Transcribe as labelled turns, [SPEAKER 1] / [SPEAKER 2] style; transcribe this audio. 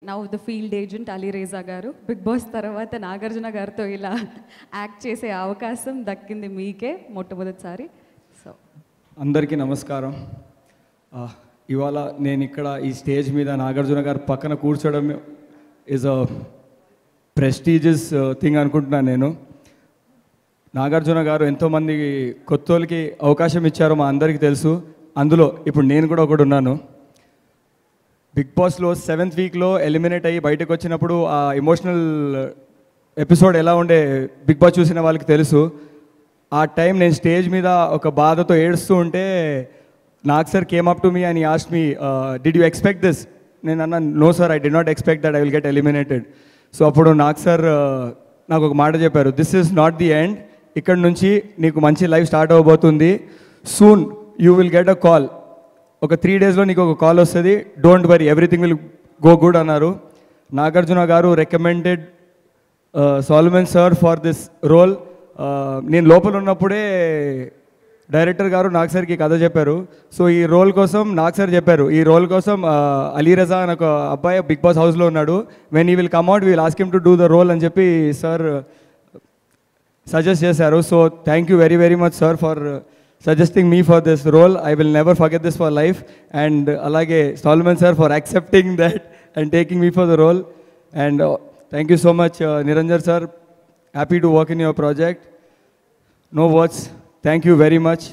[SPEAKER 1] Now the field agent Ali Reza గారు. Bigg boss తర్వాత నాగార్జున గారితో ఇలా యాక్ట్ చేసే అవకాశం దక్కింది మీకే మొట్టమొదటిసారి. సో
[SPEAKER 2] అందరికీ నమస్కారం. ఇవాళ నేను ఇక్కడ ఈ స్టేజ్ మీద నాగార్జున గారు పక్కన కూర్చోవడం ఈజ్ అ ప్రెస్టీజియస్ థింగ్ అనుకుంటున్నాను. నేను నాగార్జున గారు ఎంతోమంది కొత్తోళ్ళకి అవకాశం ఇచ్చారో మా అందరికీ తెలుసు. అందులో ఇప్పుడు నేను కూడా ఒకడు ఉన్నాను. బిగ్ బాస్లో 7th వీక్లో ఎలిమినేట్ అయ్యి బయటకు వచ్చినప్పుడు ఆ ఎమోషనల్ ఎపిసోడ్ ఎలా ఉండే బిగ్ బాస్ చూసిన వాళ్ళకి తెలుసు. ఆ టైం నేను స్టేజ్ మీద ఒక బాధతో ఏడుస్తూ ఉంటే Nag sir came up to me and asked me, did you expect this? నేను అన్నా, no sir, I did not expect that I will get eliminated. So అప్పుడు నాగ్ సార్ నాకు ఒక మాట చెప్పారు, this is not the end, ఇక్కడ నుంచి నీకు మంచి లైఫ్ స్టార్ట్ అవ్వబోతుంది, soon you will get a call, ఒక 3 డేస్లో నీకు ఒక కాల్ వస్తుంది, don't worry, everything will go good అన్నారు. Nagarjuna garu recommended Solomon sir for this role. నేను లోపల ఉన్నప్పుడే డైరెక్టర్ గారు నాగ్ సార్కి కథ చెప్పారు. సో ఈ రోల్ కోసం నాగ్ సార్ చెప్పారు, ఈ రోల్ కోసం అలీ రజా అని ఒక అబ్బాయి బిగ్ బాస్ హౌస్లో ఉన్నాడు, when he will come out will ask him to do the role అని చెప్పి సార్ సజెస్ట్ చేశారు. So thank you very very much sir for suggesting me for this role. I will never forget this for life. And alage Solomon sir for accepting that and taking me for the role. And thank you so much Niranjan sir. Happy to work in your project. No words. Thank you very much.